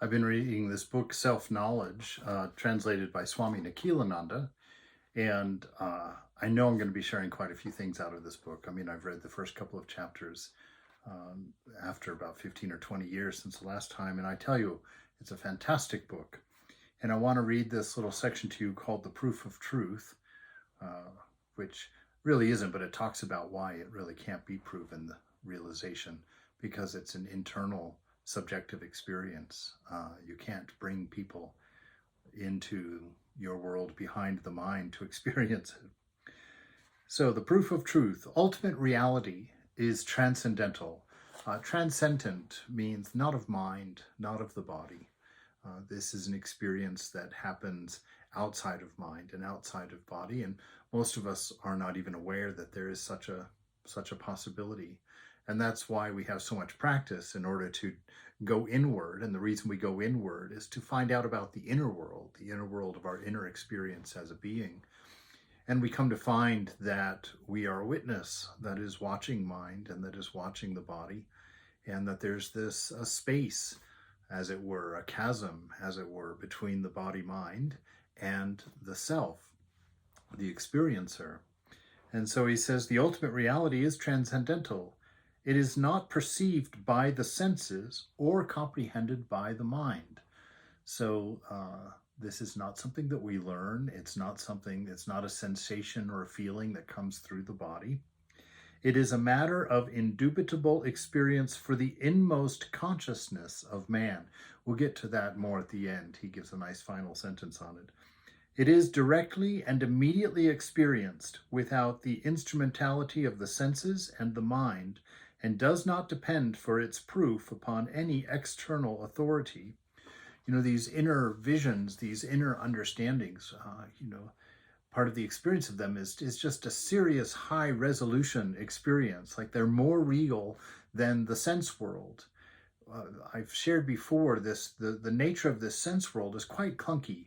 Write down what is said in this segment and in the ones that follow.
I've been reading this book, Self-Knowledge, translated by Swami Nikhilananda, and I know I'm going to be sharing quite a few things out of this book. I mean, I've read the first couple of chapters after about 15 or 20 years since the last time, and I tell you, it's a fantastic book. And I want to read this little section to you called The Proof of Truth, which really isn't, but it talks about why it really can't be proven, the realization, because it's an internal subjective experience. You can't bring people into your world behind the mind to experience it. So the proof of truth, ultimate reality is transcendental. Transcendent means not of mind, not of the body. This is an experience that happens outside of mind and outside of body, and most of us are not even aware that there is such a possibility. And that's why we have so much practice in order to go inward. And the reason we go inward is to find out about the inner world of our inner experience as a being. And we come to find that we are a witness that is watching mind and that is watching the body, and that there's this a space, as it were, a chasm, as it were, between the body-mind and the self, the experiencer. And so he says the ultimate reality is transcendental. It is not perceived by the senses or comprehended by the mind. So this is not something that we learn. It's not a sensation or a feeling that comes through the body. It is a matter of indubitable experience for the inmost consciousness of man. We'll get to that more at the end. He gives a nice final sentence on it. It is directly and immediately experienced without the instrumentality of the senses and the mind, and does not depend for its proof upon any external authority. You know, these inner visions, these inner understandings, part of the experience of them is just a serious high resolution experience. Like they're more real than the sense world. I've shared before the nature of this sense world is quite clunky.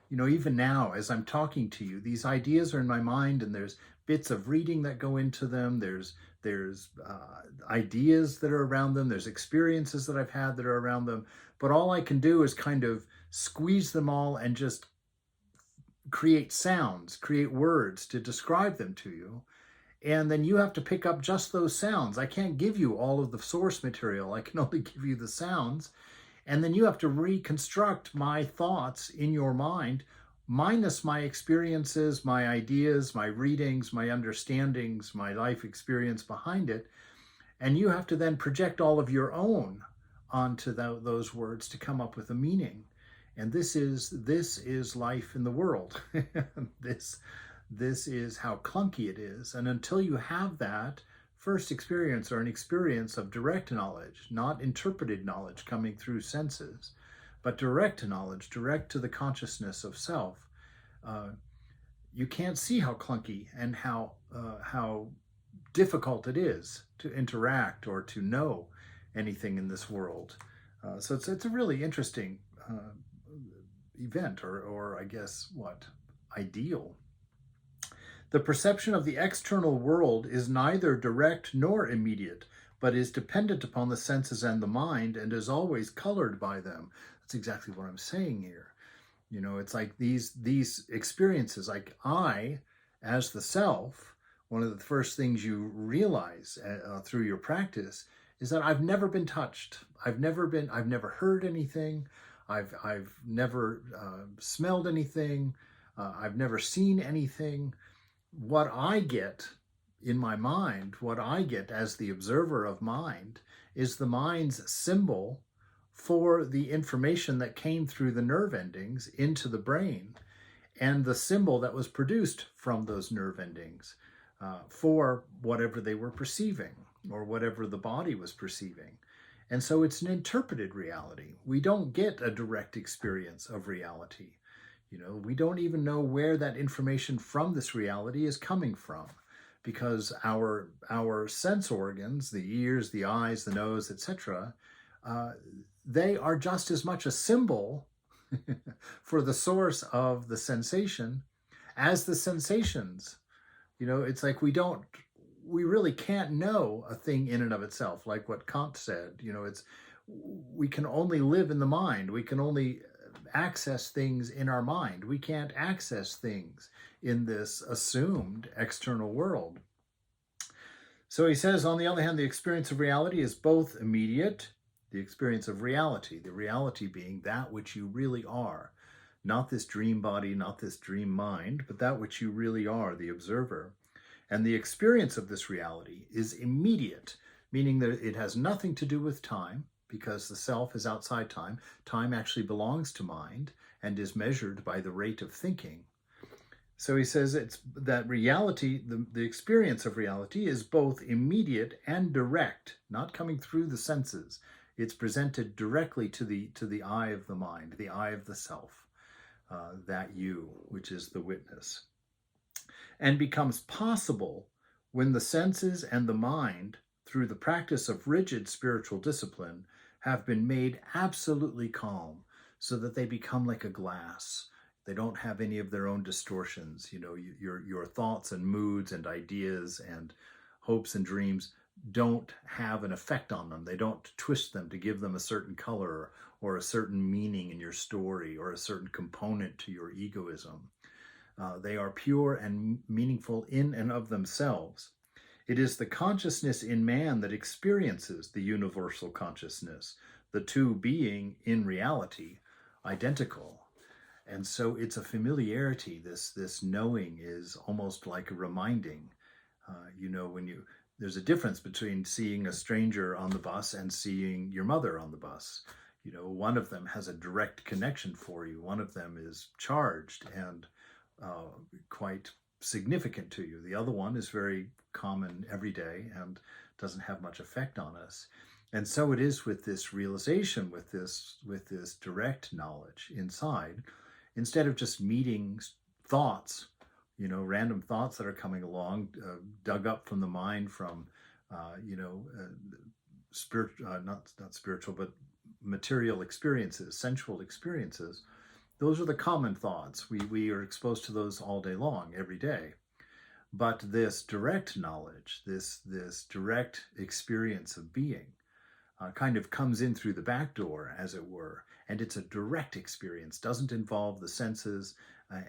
You know, even now, as I'm talking to you, these ideas are in my mind, and there's bits of reading that go into them. There's ideas that are around them. There's experiences that I've had that are around them. But all I can do is kind of squeeze them all and just create sounds, create words to describe them to you. And then you have to pick up just those sounds. I can't give you all of the source material. I can only give you the sounds. And then you have to reconstruct my thoughts in your mind, minus my experiences, my ideas, my readings, my understandings, my life experience behind it. And you have to then project all of your own onto those words to come up with a meaning. And this is life in the world. This is how clunky it is. And until you have that first experience, or an experience of direct knowledge, not interpreted knowledge coming through senses, but direct knowledge, direct to the consciousness of self, you can't see how clunky and how difficult it is to interact or to know anything in this world. So it's a really interesting event, or I guess ideal. The perception of the external world is neither direct nor immediate, but is dependent upon the senses and the mind, and is always colored by them. That's exactly what I'm saying here. You know, it's like these experiences, like I, as the self, one of the first things you realize through your practice is that I've never been touched. I've never heard anything. I've never smelled anything. I've never seen anything. What I get in my mind, what I get as the observer of mind, is the mind's symbol for the information that came through the nerve endings into the brain, and the symbol that was produced from those nerve endings for whatever they were perceiving, or whatever the body was perceiving. And so it's an interpreted reality. We don't get a direct experience of reality. You know, we don't even know where that information from this reality is coming from, because our sense organs, the ears, the eyes, the nose, etc., they are just as much a symbol for the source of the sensation as the sensations. You know, it's like we don't we really can't know a thing in and of itself, like what Kant said. We can only live in the mind. We can only access things in our mind. We can't access things in this assumed external world. So he says, on the other hand, the experience of reality is both immediate, the experience of reality, the reality being that which you really are, not this dream body, not this dream mind, but that which you really are, the observer. And the experience of this reality is immediate, meaning that it has nothing to do with time, because the self is outside time. Time actually belongs to mind and is measured by the rate of thinking. So he says it's that reality, the experience of reality is both immediate and direct, not coming through the senses. It's presented directly to the eye of the mind, the eye of the self, that you, which is the witness, and becomes possible when the senses and the mind, through the practice of rigid spiritual discipline, have been made absolutely calm, so that they become like a glass. They don't have any of their own distortions. Your thoughts and moods and ideas and hopes and dreams don't have an effect on them. They don't twist them to give them a certain color or a certain meaning in your story or a certain component to your egoism. They are pure and meaningful in and of themselves. It is the consciousness in man that experiences the universal consciousness, the two being in reality identical. And so it's a familiarity. This knowing is almost like a reminding. There's a difference between seeing a stranger on the bus and seeing your mother on the bus. One of them has a direct connection for you. One of them is charged and quite significant to you. The other one is very common every day and doesn't have much effect on us. And so it is with this realization, with this direct knowledge inside. Instead of just meeting thoughts, random thoughts that are coming along, dug up from the mind from, not spiritual, but material experiences, sensual experiences. Those are the common thoughts. We are exposed to those all day long, every day. But this direct knowledge, this direct experience of being, kind of comes in through the back door, as it were, and it's a direct experience, doesn't involve the senses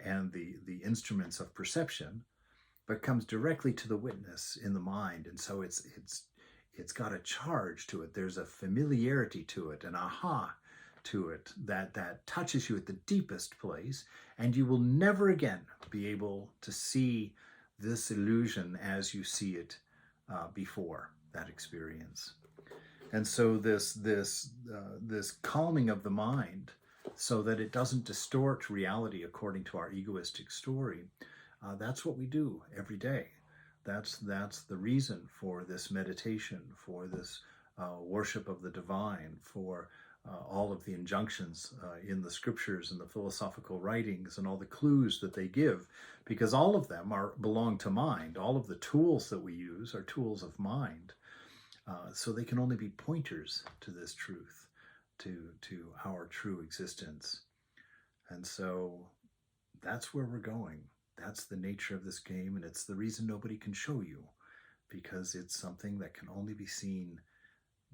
and the instruments of perception, but comes directly to the witness in the mind. And so it's got a charge to it. There's a familiarity to it, an aha to it that touches you at the deepest place, and you will never again be able to see this illusion as you see it before that experience. And so this calming of the mind, so that it doesn't distort reality according to our egoistic story, that's what we do every day. That's the reason for this meditation, for this worship of the divine, for all of the injunctions in the scriptures and the philosophical writings and all the clues that they give, because all of them belong to mind. All of the tools that we use are tools of mind. So they can only be pointers to this truth, to our true existence. And so that's where we're going. That's the nature of this game, and it's the reason nobody can show you, because it's something that can only be seen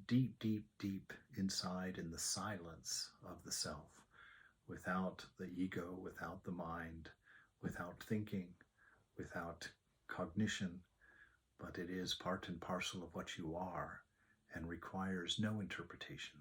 deep, deep, deep inside in the silence of the self, without the ego, without the mind, without thinking, without cognition. But it is part and parcel of what you are and requires no interpretation.